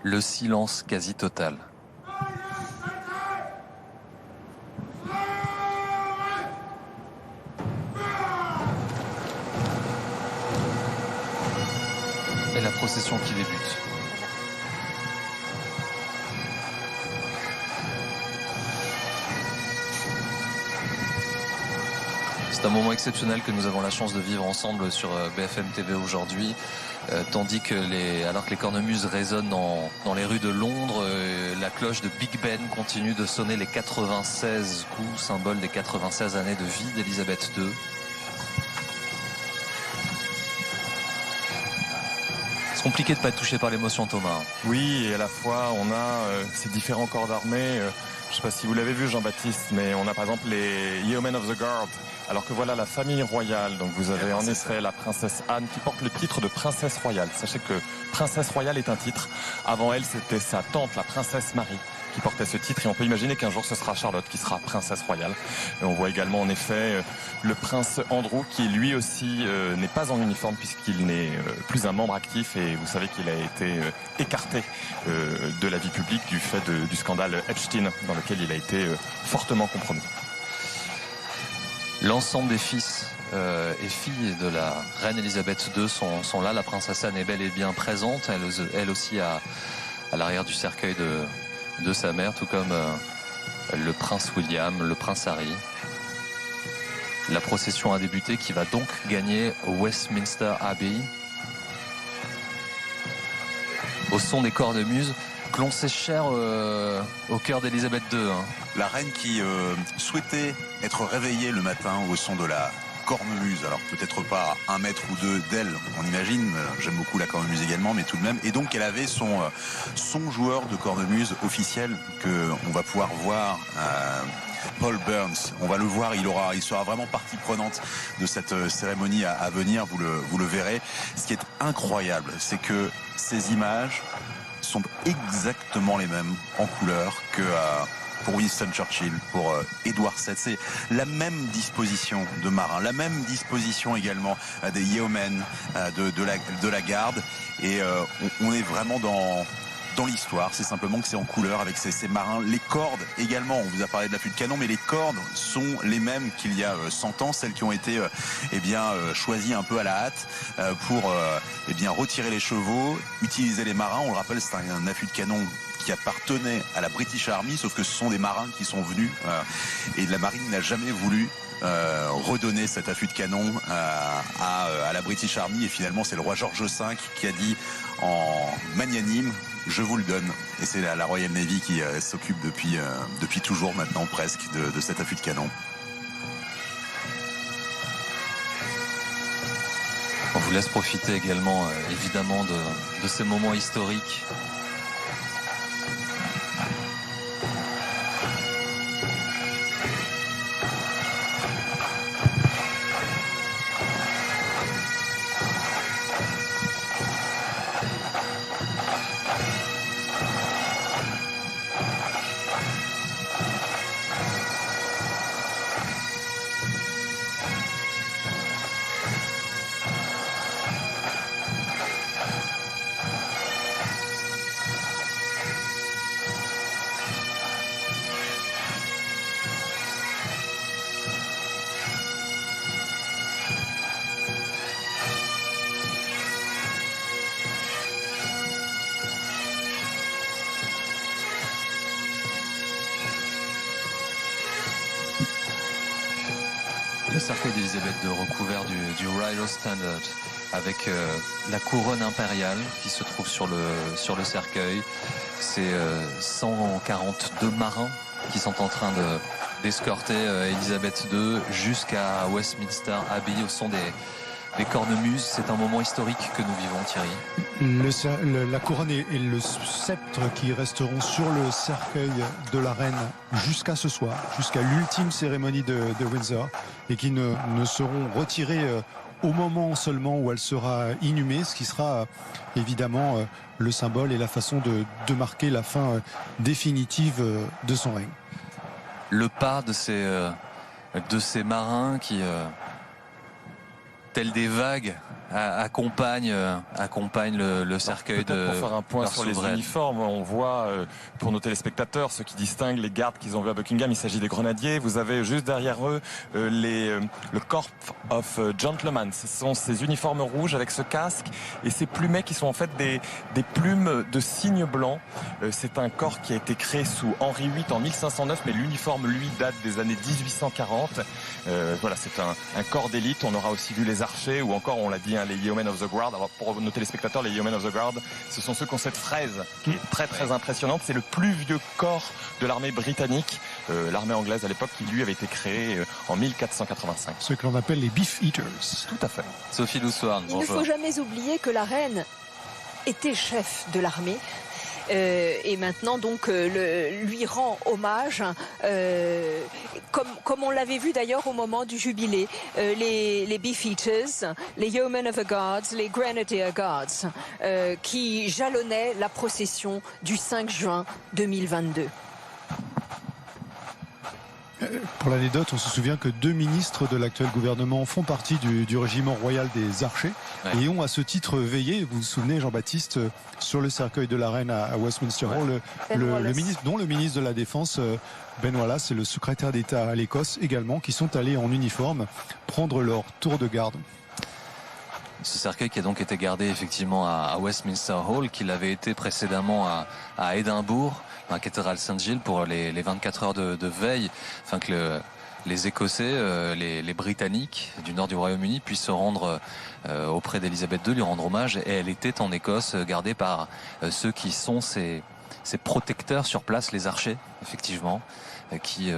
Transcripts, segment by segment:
Le silence quasi total. Et la procession qui débute. C'est un moment exceptionnel que nous avons la chance de vivre ensemble sur BFM TV aujourd'hui, tandis que alors que les cornemuses résonnent dans les rues de Londres, la cloche de Big Ben continue de sonner les 96 coups, symbole des 96 années de vie d'Elisabeth II. C'est compliqué de ne pas être touché par l'émotion, Thomas. Oui, et à la fois, on a ces différents corps d'armée. Je ne sais pas si vous l'avez vu, Jean-Baptiste, mais on a par exemple les Yeomen of the Guard. Alors que voilà la famille royale. Donc vous avez en effet la princesse Anne qui porte le titre de princesse royale. Sachez que princesse royale est un titre. Avant elle, c'était sa tante, la princesse Marie, qui portait ce titre. Et on peut imaginer qu'un jour, ce sera Charlotte qui sera princesse royale. Et on voit également en effet le prince Andrew qui lui aussi n'est pas en uniforme puisqu'il n'est plus un membre actif. Et vous savez qu'il a été écarté de la vie publique du fait du scandale Epstein dans lequel il a été fortement compromis. L'ensemble des fils et filles de la reine Elisabeth II sont là. La princesse Anne est bel et bien présente. Elle aussi à l'arrière du cercueil de sa mère, tout comme le prince William, le prince Harry. La procession a débuté qui va donc gagner Westminster Abbey. Au son des cornemuses, que l'on sait cher au cœur d'Elisabeth II. La reine qui souhaitait être réveillée le matin au son de la cornemuse. Alors peut-être pas un mètre ou deux d'elle, on imagine. J'aime beaucoup la cornemuse également, mais tout de même. Et donc elle avait son joueur de cornemuse officiel que on va pouvoir voir. Paul Burns, on va le voir, il sera vraiment partie prenante de cette cérémonie à venir, vous le verrez. Ce qui est incroyable, c'est que ces images sont exactement les mêmes en couleur que pour Winston Churchill, pour Edward VII. C'est la même disposition de marins, la même disposition également des yeomen de la garde. Et on est vraiment dans l'histoire. C'est simplement que c'est en couleur avec ces marins. Les cordes également, on vous a parlé de l'affût de canon, mais les cordes sont les mêmes qu'il y a 100 ans, celles qui ont été choisies un peu à la hâte pour retirer les chevaux, utiliser les marins. On le rappelle, c'est un affût de canon qui appartenait à la British Army, sauf que ce sont des marins qui sont venus et la marine n'a jamais voulu redonner cet affût de canon à la British Army, et finalement c'est le roi George V qui a dit en magnanime: je vous le donne. Et c'est la Royal Navy qui s'occupe depuis toujours maintenant presque de cet affût de canon. On vous laisse profiter également évidemment de ces moments historiques. Le cercueil d'Elisabeth II recouvert du Royal Standard avec la couronne impériale qui se trouve sur le cercueil. C'est 142 marins qui sont en train d'escorter Elisabeth II jusqu'à Westminster Abbey au son des cornemuses. C'est un moment historique que nous vivons, Thierry. La couronne et le sceptre qui resteront sur le cercueil de la reine jusqu'à ce soir, jusqu'à l'ultime cérémonie de Windsor, et qui ne seront retirés au moment seulement où elle sera inhumée, ce qui sera évidemment le symbole et la façon de marquer la fin définitive de son règne. Le pas de ces marins qui, tels des vagues, accompagne le cercueil de pour faire un point leur sur les souveraine. uniformes, on voit pour nos téléspectateurs ceux qui distinguent les gardes qu'ils ont vus à Buckingham, il s'agit des grenadiers. Vous avez juste derrière eux le Corps of Gentlemen. Ce sont ces uniformes rouges avec ce casque et ces plumets qui sont en fait des plumes de cygne blanc. C'est un corps qui a été créé sous Henri VIII en 1509, mais l'uniforme lui date des années 1840. Voilà, c'est un corps d'élite. On aura aussi vu les archers ou encore, on l'a dit, les Yeomen of the Guard. Alors pour nos téléspectateurs, les Yeomen of the Guard, ce sont ceux qui ont cette fraise qui est très très impressionnante. C'est le plus vieux corps de l'armée britannique, l'armée anglaise à l'époque, qui lui avait été créée en 1485. Ce que l'on appelle les Beef Eaters. Tout à fait. Sophie Loussoirne, Il ne bonjour. faut jamais oublier que la reine était chef de l'armée. Et maintenant donc lui rend hommage comme on l'avait vu d'ailleurs au moment du jubilé, les Beefeaters, les Yeomen of the Guards, les Grenadier Guards qui jalonnaient la procession du 5 juin 2022. Pour l'anecdote, on se souvient que 2 ministres de l'actuel gouvernement font partie du régiment royal des archers et ont à ce titre veillé, vous vous souvenez Jean-Baptiste, sur le cercueil de la reine à Westminster Hall, le ministre, dont le ministre de la Défense Ben Wallace et le secrétaire d'État à l'Écosse également, qui sont allés en uniforme prendre leur tour de garde. Ce cercueil qui a donc été gardé effectivement à Westminster Hall, qu'il avait été précédemment à Édimbourg, à la cathédrale Saint-Gilles, pour les 24 heures de veille, afin que les Écossais, les Britanniques du nord du Royaume-Uni puissent se rendre auprès d'Élisabeth II, lui rendre hommage. Et elle était en Écosse, gardée par ceux qui sont ses protecteurs sur place, les archers, effectivement, qui,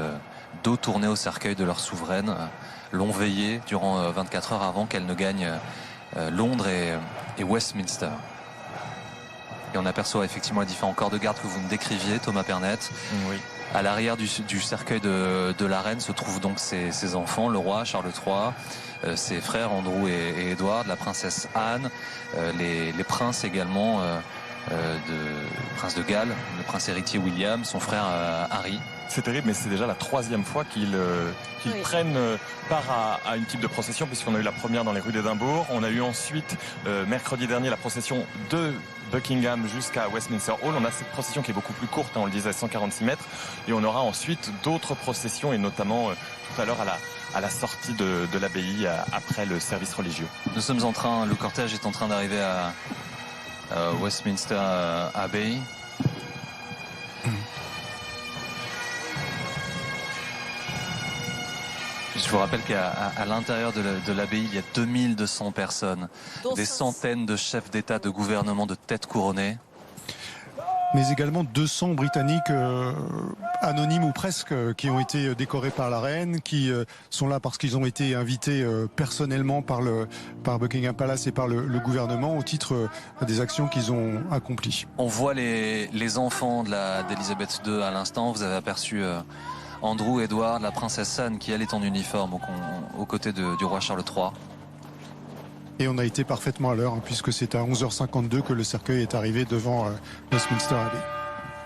dos tourné au cercueil de leur souveraine, l'ont veillé durant 24 heures avant qu'elle ne gagne Londres et Westminster. Et on aperçoit effectivement les différents corps de garde que vous me décriviez, Thomas Pernette. Oui. À l'arrière du cercueil de la reine se trouvent donc ses enfants, le roi Charles III, ses frères Andrew et Edward, la princesse Anne, les princes également, le prince de Galles, le prince héritier William, son frère Harry. C'est terrible, mais c'est déjà la 3e fois qu'ils prennent part à une type de procession, puisqu'on a eu la première dans les rues d'Édimbourg. On a eu ensuite, mercredi dernier, la procession de Buckingham jusqu'à Westminster Hall. On a cette procession qui est beaucoup plus courte, on le disait, 146 mètres. Et on aura ensuite d'autres processions, et notamment tout à l'heure à la sortie de l'abbaye après le service religieux. Nous sommes le cortège est en train d'arriver à Westminster Abbey. Je vous rappelle qu'à l'intérieur de l'abbaye, il y a 2200 personnes, des centaines de chefs d'État, de gouvernement, de têtes couronnées. Mais également 200 Britanniques anonymes ou presque qui ont été décorés par la reine, qui sont là parce qu'ils ont été invités personnellement par Buckingham Palace et par le gouvernement au titre des actions qu'ils ont accomplies. On voit les enfants d'Elisabeth II à l'instant. Vous avez aperçu Andrew, Edward, la princesse Anne qui elle est en uniforme aux côtés du roi Charles III. Et on a été parfaitement à l'heure, puisque c'est à 11h52 que le cercueil est arrivé devant Westminster Abbey,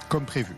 comme prévu.